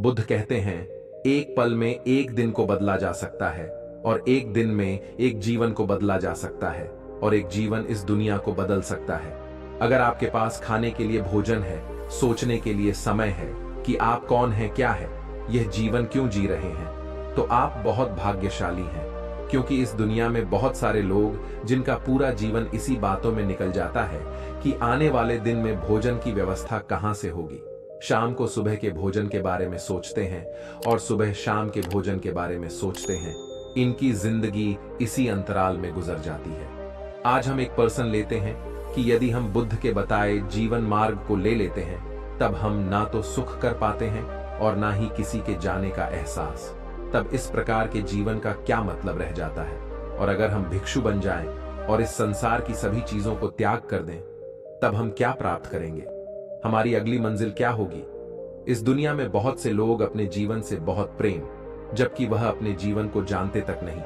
बुद्ध कहते हैं, एक पल में एक दिन को बदला जा सकता है और एक दिन में एक जीवन को बदला जा सकता है और एक जीवन इस दुनिया को बदल सकता है। अगर आपके पास खाने के लिए भोजन है, सोचने के लिए समय है कि आप कौन हैं, क्या है, यह जीवन क्यों जी रहे हैं, तो आप बहुत भाग्यशाली हैं। क्योंकि इस दुनिया में बहुत सारे लोग जिनका पूरा जीवन इसी बातों में निकल जाता है कि आने वाले दिन में भोजन की व्यवस्था कहां से होगी। शाम को सुबह के भोजन के बारे में सोचते हैं और सुबह शाम के भोजन के बारे में सोचते हैं। इनकी जिंदगी इसी अंतराल में गुजर जाती है। आज हम एक पर्सन लेते हैं कि यदि हम बुद्ध के बताए जीवन मार्ग को ले लेते हैं, तब हम ना तो सुख कर पाते हैं और ना ही किसी के जाने का एहसास। तब इस प्रकार के जीवन का क्या मतलब रह जाता है। और अगर हम भिक्षु बन जाएं और इस संसार की सभी चीजों को त्याग कर दें, तब हम क्या प्राप्त करेंगे? हमारी अगली मंजिल क्या होगी? इस दुनिया में बहुत से लोग अपने जीवन से बहुत प्रेम, जबकि वह अपने जीवन को जानते तक नहीं,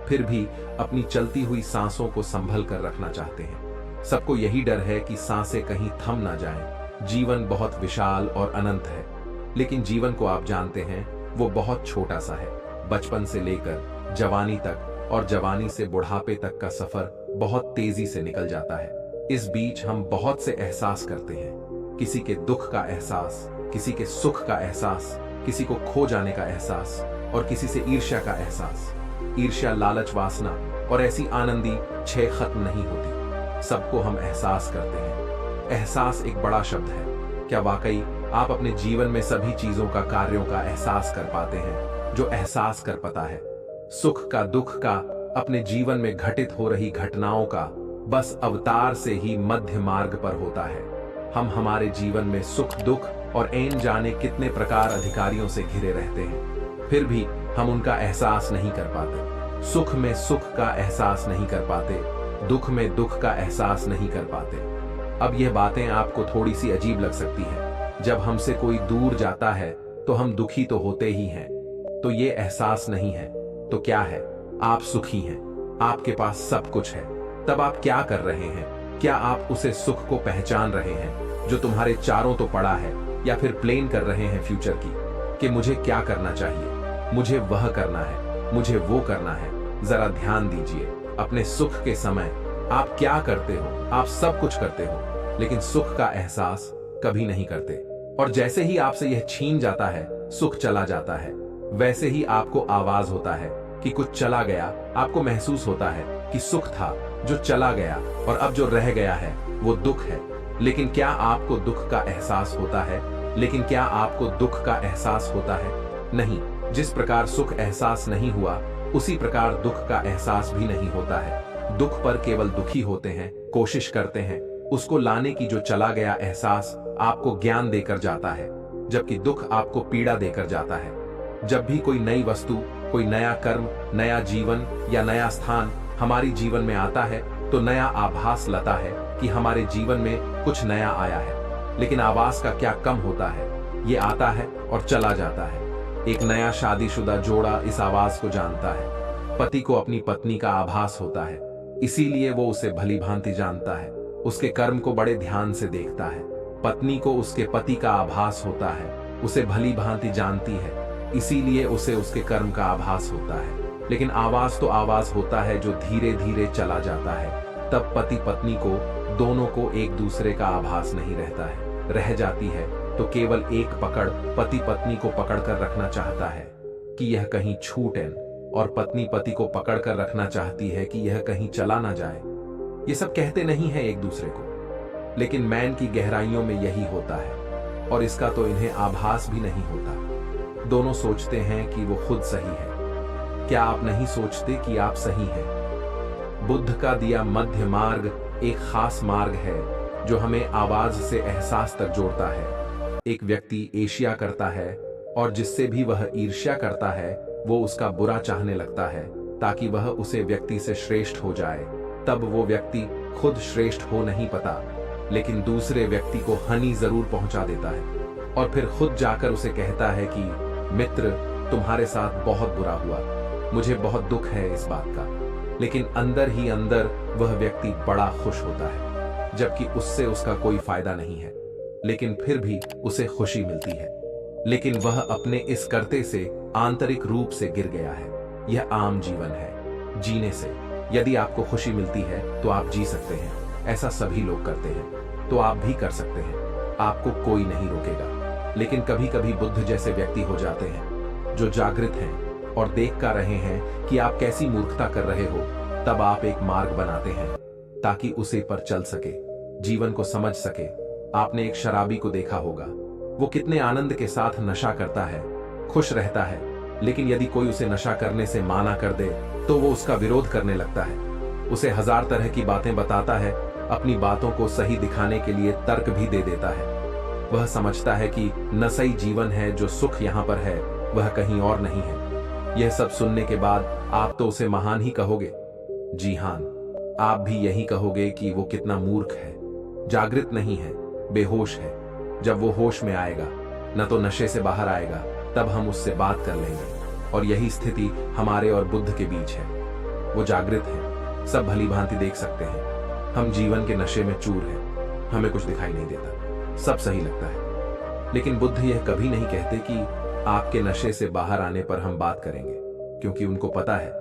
फिर भी अपनी चलती हुई सांसों को संभल कर रखना चाहते हैं। सबको यही डर है कि सांसें कहीं थम ना जाएं। जीवन बहुत विशाल और अनंत है, लेकिन जीवन को आप जानते हैं वो बहुत छोटा सा है। बचपन से लेकर जवानी तक और जवानी से बुढ़ापे तक का सफर बहुत तेजी से निकल जाता है। इस बीच हम बहुत से एहसास करते हैं, किसी के दुख का एहसास, किसी के सुख का एहसास, किसी को खो जाने का एहसास और किसी से ईर्ष्या का एहसास। ईर्ष्या, लालच, वासना और ऐसी आनंदी छह खत्म नहीं होती। सबको हम एहसास करते हैं। एहसास एक बड़ा शब्द है। क्या वाकई आप अपने जीवन में सभी चीजों का, कार्यों का एहसास कर पाते हैं जो एहसास कर पता है? सुख का, दुख का, अपने जीवन में घटित हो रही घटनाओं का बस अवतार से ही मध्य मार्ग पर होता है। हम हमारे जीवन में सुख, दुख और ऐन जाने कितने प्रकार अधिकारियों से घिरे रहते हैं, फिर भी हम उनका एहसास नहीं कर पाते। सुख में सुख का एहसास नहीं कर पाते, दुख में दुख का एहसास नहीं कर पाते। अब यह बातें आपको थोड़ी सी अजीब लग सकती हैं। जब हमसे कोई दूर जाता है तो हम दुखी तो होते ही हैं, तो ये एहसास नहीं है तो क्या है? आप सुखी हैं, आपके पास सब कुछ है। तब आप क्या कर रहे हैं? क्या आप उसे सुख को पहचान रहे हैं जो तुम्हारे चारों तो पड़ा है, या फिर प्लान कर रहे हैं फ्यूचर की कि मुझे क्या करना चाहिए, मुझे वह करना है, मुझे वो करना है? जरा ध्यान दीजिए, अपने सुख के समय आप क्या करते हो? आप सब कुछ करते हो, लेकिन सुख का एहसास कभी नहीं करते। और जैसे ही आपसे यह छीन जाता है, सुख चला जाता है, वैसे ही आपको आवाज होता है कि कुछ चला गया। आपको महसूस होता है कि सुख था जो चला गया और अब जो रह गया है वो दुख है। लेकिन क्या आपको दुख का एहसास होता है? लेकिन क्या आपको दुख का एहसास होता है? नहीं। जिस प्रकार सुख एहसास नहीं हुआ, उसी प्रकार दुख का एहसास भी नहीं होता है। दुख पर केवल दुखी होते हैं, कोशिश करते हैं उसको लाने की। जो चला गया एहसास आपको ज्ञान देकर जाता है, जबकि दुख आपको पीड़ा देकर जाता है। जब भी कोई नई वस्तु, कोई नया कर्म, नया जीवन या नया स्थान हमारी जीवन में आता है, तो नया आभास लाता है कि हमारे जीवन में कुछ नया आया है। लेकिन आवाज का क्या कम होता है? ये आता है और चला जाता है। एक नया शादीशुदा जोड़ा इस आवाज को जानता है। पति को अपनी पत्नी का आभास होता है, इसीलिए वो उसे भली भांति जानता है। उसके कर्म को बड़े ध्यान से देखता है। पत्नी को उसके पति का आभास होता है, उसे भली भांति जानती है, इसीलिए उसे उसके कर्म का आभास होता है। लेकिन आवाज तो आवाज होता है जो धीरे धीरे चला जाता है। तब पति पत्नी को, दोनों को एक दूसरे का आभास नहीं रहता है। रह जाती है तो केवल एक पकड़। पति पत्नी को पकड़ कर रखना चाहता है कि यह कहीं छूटे, और पत्नी पति को पकड़ कर रखना चाहती है कि यह कहीं चला ना जाए। ये सब कहते नहीं है एक दूसरे को, लेकिन मैन की गहराइयों में यही होता है, और इसका तो इन्हें आभास भी नहीं होता। दोनों सोचते हैं कि वो खुद सही है। क्या आप नहीं सोचते कि आप सही हैं? बुद्ध का दिया मध्य मार्ग एक खास मार्ग है जो हमें आवाज से एहसास तक जोड़ता है। एक व्यक्ति ईर्ष्या करता है, और जिससे भी वह ईर्ष्या करता है वो उसका बुरा चाहने लगता है ताकि वह उसे व्यक्ति से श्रेष्ठ हो जाए। तब वो व्यक्ति खुद श्रेष्ठ हो नहीं पाता, लेकिन दूसरे व्यक्ति को हानि जरूर पहुंचा देता है, और फिर खुद जाकर उसे कहता है कि मित्र, तुम्हारे साथ बहुत बुरा हुआ, मुझे बहुत दुख है इस बात का। लेकिन अंदर ही अंदर वह व्यक्ति बड़ा खुश होता है, जबकि उससे उसका कोई फायदा नहीं है, लेकिन फिर भी उसे खुशी मिलती है। लेकिन वह अपने इस करते से आंतरिक रूप से गिर गया है। यह आम जीवन है, जीने से। यदि आपको खुशी मिलती है तो आप जी सकते हैं, ऐसा सभी लोग करते हैं, तो आप भी कर सकते हैं, आपको कोई नहीं रोकेगा। लेकिन कभी कभी बुद्ध जैसे व्यक्ति हो जाते हैं जो जागृत हैं और देख कर रहे हैं कि आप कैसी मूर्खता कर रहे हो, तब आप एक मार्ग बनाते हैं ताकि उसे पर चल सके, जीवन को समझ सके। आपने एक शराबी को देखा होगा, वो कितने आनंद के साथ नशा करता है, खुश रहता है, लेकिन यदि कोई उसे नशा करने से माना कर दे तो वो उसका विरोध करने लगता है, उसे हजार तरह की बातें बताता है, अपनी बातों को सही दिखाने के लिए तर्क भी दे देता है। वह समझता है कि नशई जीवन है, जो सुख यहां पर है वह कहीं और नहीं है। यह सब सुनने के बाद आप तो उसे महान ही कहोगे। जी हां, आप भी यही कहोगे कि वो कितना मूर्ख है, जागृत नहीं है, बेहोश है। जब वो होश में आएगा, न तो नशे से बाहर आएगा, तब हम उससे बात कर लेंगे। और यही स्थिति हमारे और बुद्ध के बीच है। वो जागृत है, सब भली भांति देख सकते हैं, हम जीवन के नशे में चूर हैं, हमें कुछ दिखाई नहीं देता, सब सही लगता है। लेकिन बुद्ध यह कभी नहीं कहते कि आपके नशे से बाहर आने पर हम बात करेंगे, क्योंकि उनको पता है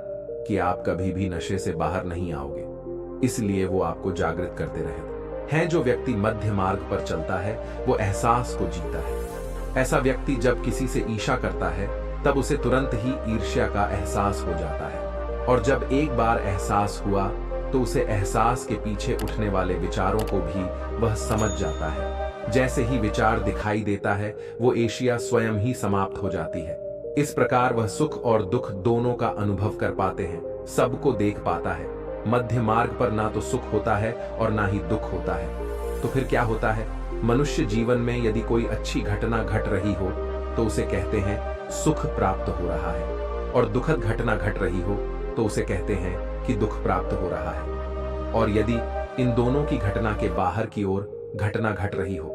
कि आप कभी भी नशे से बाहर नहीं आओगे। इसलिए वो आपको जागृत करते रहते हैं। जो व्यक्ति मध्य मार्ग पर चलता है वो एहसास को जीता है। ऐसा व्यक्ति जब किसी से ईर्ष्या करता है तब उसे तुरंत ही ईर्ष्या का एहसास हो जाता है, और जब एक बार एहसास हुआ तो उसे एहसास के पीछे उठने वाले विचारों को भी वह समझ जाता है। जैसे ही विचार दिखाई देता है वो एशिया स्वयं ही समाप्त हो जाती है। इस प्रकार वह सुख और दुख दोनों का अनुभव कर पाते हैं, सबको देख पाता है। मध्य मार्ग पर ना तो सुख होता है और ना ही दुख होता है। तो फिर क्या होता है? मनुष्य जीवन में यदि कोई अच्छी घटना घट रही हो तो उसे कहते हैं सुख प्राप्त हो रहा है, और दुखद घटना घट रही हो तो उसे कहते हैं कि दुख प्राप्त हो रहा है। और यदि इन दोनों की घटना के बाहर की ओर घटना घट रही हो,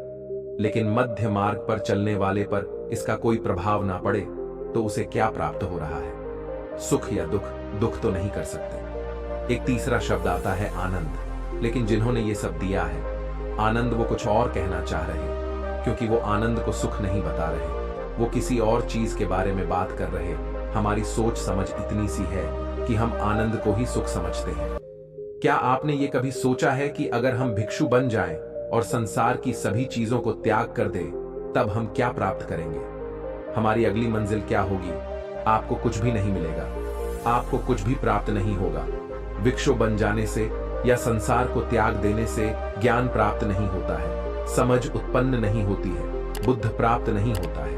लेकिन मध्य मार्ग पर चलने वाले पर इसका कोई प्रभाव ना पड़े, तो उसे क्या प्राप्त हो रहा है? सुख या दुख? दुख तो नहीं कर सकते। एक तीसरा शब्द आता है आनंद। लेकिन जिन्होंने ये सब दिया है आनंद, वो कुछ और कहना चाह रहे, क्योंकि वो आनंद को सुख नहीं बता रहे, वो किसी और चीज के बारे में बात कर रहे। हमारी सोच समझ इतनी सी है कि हम आनंद को ही सुख समझते हैं। क्या आपने ये कभी सोचा है कि अगर हम भिक्षु बन जाएं और संसार की सभी चीजों को त्याग कर दें, तब हम क्या प्राप्त करेंगे? हमारी अगली मंजिल क्या होगी? आपको कुछ भी नहीं मिलेगा, आपको कुछ भी प्राप्त नहीं होगा। भिक्षु बन जाने से या संसार को त्याग देने से ज्ञान प्राप्त नहीं होता है, समझ उत्पन्न नहीं होती है, बुद्ध प्राप्त नहीं होता है।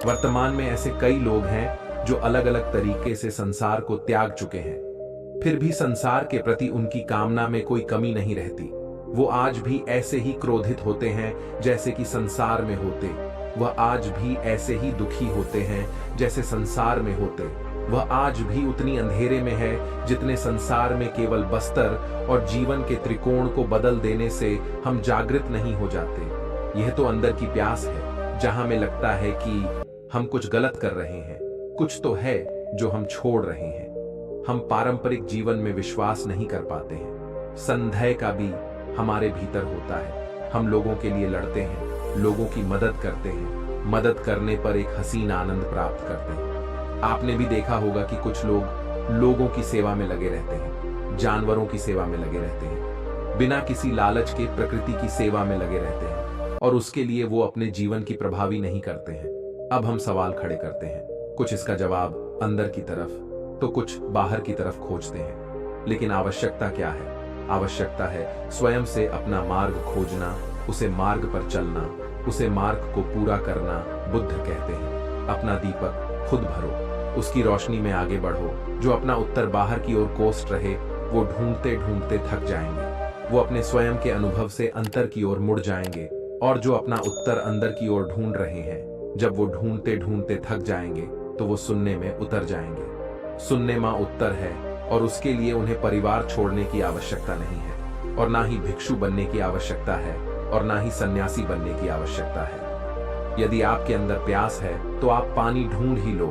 वर्तमान में ऐसे कई लोग हैं जो अलग अलग तरीके से संसार को त्याग चुके हैं, फिर भी संसार के प्रति उनकी कामना में कोई कमी नहीं रहती। वो आज भी ऐसे ही क्रोधित होते हैं जैसे कि संसार में होते, वह आज भी ऐसे ही दुखी होते हैं जैसे संसार में होते, वह आज भी उतनी अंधेरे में है जितने संसार में केवल बस्तर और जीवन के त्रिकोण को बदल देने से हम जागृत नहीं हो जाते। यह तो अंदर की प्यास है, जहां में लगता है कि हम कुछ गलत कर रहे हैं, कुछ तो है जो हम छोड़ रहे हैं। हम पारंपरिक जीवन में विश्वास नहीं कर पाते हैं। संदेह का भी हमारे भीतर होता है। हम लोगों के लिए लड़ते हैं, लोगों की मदद करते हैं, मदद करने पर एक हसीन आनंद प्राप्त करते हैं। आपने भी देखा होगा कि कुछ लोग लोगों की सेवा में लगे रहते हैं, जानवरों की सेवा में लगे रहते हैं, बिना किसी लालच के प्रकृति की सेवा में लगे रहते हैं, और उसके लिए वो अपने जीवन की प्रभावी नहीं करते हैं। अब हम सवाल खड़े करते हैं, कुछ इसका जवाब अंदर की तरफ तो कुछ बाहर की तरफ खोजते हैं। लेकिन आवश्यकता क्या है? आवश्यकता है स्वयं से अपना मार्ग खोजना, उसे मार्ग पर चलना, उसे मार्ग को पूरा करना। बुद्ध कहते हैं अपना दीपक खुद भरो, उसकी रोशनी में आगे बढ़ो। जो अपना उत्तर बाहर की ओर कोस्ट रहे वो ढूंढते ढूंढते थक जाएंगे, वो अपने स्वयं के अनुभव से अंतर की ओर मुड़ जाएंगे। और जो अपना उत्तर अंदर की ओर ढूंढ रहे हैं, जब वो ढूंढते ढूंढते थक जाएंगे तो वो सुनने में उतर जाएंगे। सुनने मां उत्तर है, और उसके लिए उन्हें परिवार छोड़ने की आवश्यकता नहीं है, और ना ही भिक्षु बनने की आवश्यकता है, और ना ही सन्यासी बनने की आवश्यकता है। यदि आपके अंदर प्यास है तो आप पानी ढूंढ ही लो।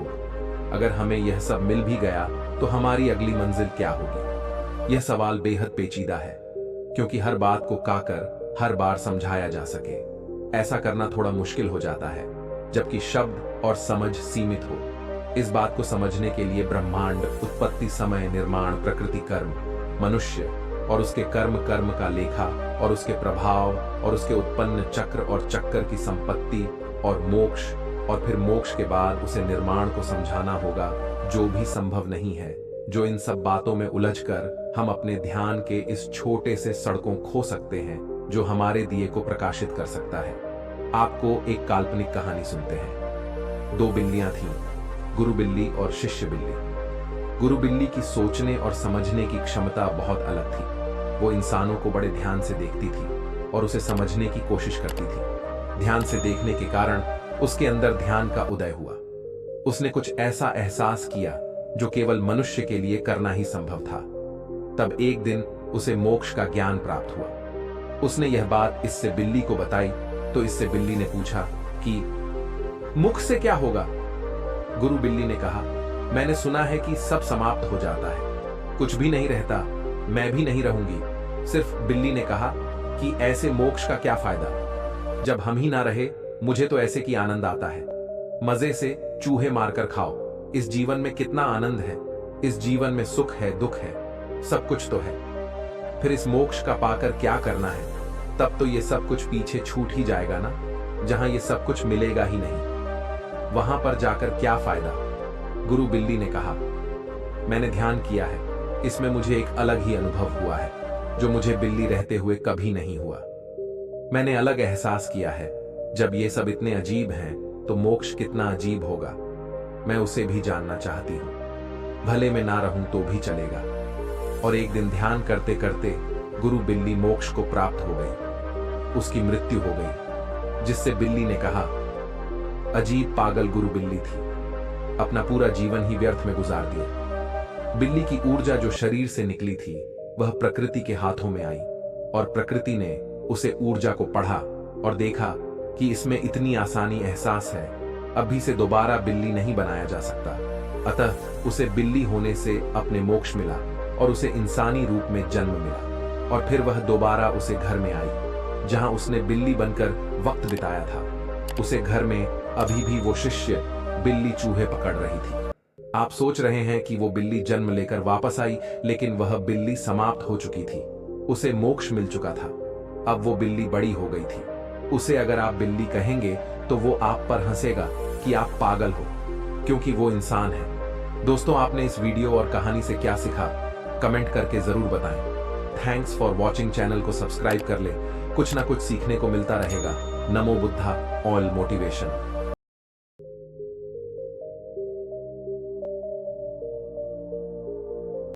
अगर हमें यह सब मिल भी गया तो हमारी अगली मंजिल क्या होगी? यह सवाल बेहद पेचीदा है, क्योंकि हर बात को काकर हर बार समझाया जा सके, ऐसा करना थोड़ा मुश्किल हो जाता है। जबकि शब्द और समझ सीमित हो। इस बात को समझने के लिए ब्रह्मांड, उत्पत्ति, समय, निर्माण, प्रकृति, कर्म, मनुष्य और उसके कर्म का लेखा और उसके प्रभाव और उसके उत्पन्न चक्र और चक्कर की संपत्ति और मोक्ष और फिर मोक्ष के बाद उसे निर्माण को समझाना होगा, जो भी संभव नहीं है। जो इन सब बातों में उलझकर हम अपने ध्यान के इस छोटे से सड़कों खो सकते हैं जो हमारे दिए को प्रकाशित कर सकता है। आपको एक काल्पनिक कहानी सुनते हैं। दो बिल्लियां थीं, गुरु बिल्ली और शिष्य बिल्ली। गुरु बिल्ली की सोचने और समझने की क्षमता बहुत अलग थी। वो इंसानों को बड़े ध्यान से देखती थी और उसे समझने की कोशिश करती थी। ध्यान से देखने के कारण उसके अंदर ध्यान का उदय हुआ। उसने कुछ ऐसा एहसास किया जो केवल मनुष्य के लिए करना ही संभव था। तब एक दिन उसे मोक्ष का ज्ञान प्राप्त हुआ। उसने यह बात इससे बिल्ली को बताई तो इससे बिल्ली ने पूछा कि मुख से क्या होगा? गुरु बिल्ली ने कहा, मैंने सुना है कि सब समाप्त हो जाता है, कुछ भी नहीं रहता, मैं भी नहीं रहूंगी। सिर्फ बिल्ली ने कहा कि ऐसे मोक्ष का क्या फायदा, जब हम ही ना रहे, मुझे तो ऐसे की आनंद आता है। मजे से चूहे मारकर खाओ, इस जीवन में कितना आनंद है। इस जीवन में सुख है, दुख है, सब कुछ तो है। फिर इस मोक्ष का पाकर क्या करना है? तब तो ये सब कुछ पीछे छूट ही जाएगा ना, जहां ये सब कुछ मिलेगा ही नहीं। वहां पर जाकर क्या फायदा? गुरु बिल्ली ने कहा, मैंने ध्यान किया है, इसमें मुझे एक अलग ही अनुभव हुआ है जो मुझे बिल्ली रहते हुए कभी नहीं हुआ। मैंने अलग एहसास किया है, जब ये सब इतने अजीब हैं तो मोक्ष कितना अजीब होगा। मैं उसे भी जानना चाहती हूं। भले मैं ना रहूं तो भी चलेगा। और एक दिन ध्यान करते करते गुरु बिल्ली मोक्ष को प्राप्त हो गई। उसकी मृत्यु हो गई, जिससे बिल्ली ने कहा, अजीब पागल गुरु बिल्ली थी, अपना पूरा जीवन ही व्यर्थ में गुजार दिया। बिल्ली की ऊर्जा जो शरीर से निकली थी वह प्रकृति के हाथों में आई और प्रकृति ने उसे ऊर्जा को पढ़ा और देखा कि इसमें इतनी आसानी एहसास है, अभी से दोबारा बिल्ली नहीं बनाया जा सकता। अतः उसे बिल्ली होने से अपने मोक्ष मिला और उसे इंसानी रूप में जन्म मिला। और फिर वह दोबारा उसे घर में आई जहां उसने बिल्ली बनकर वक्त बिताया था। उसे घर में अभी भी वो शिष्य बिल्ली चूहे पकड़ रही थी। आप सोच रहे हैं कि वो बिल्ली जन्म लेकर वापस आई, लेकिन वह बिल्ली समाप्त हो चुकी थी। उसे मोक्ष मिल चुका था। अब वो बिल्ली बड़ी हो गई थी। उसे अगर आप बिल्ली कहेंगे तो वो आप पर हंसेगा कि आप पागल हो, क्योंकि वो इंसान है। दोस्तों, आपने इस वीडियो और कहानी से क्या सीखा? कमेंट करके जरूर बताएं। Thanks for watching. चैनल को सब्सक्राइब कर ले, कुछ ना कुछ सीखने को मिलता रहेगा। नमो बुद्धा, ऑल मोटिवेशन।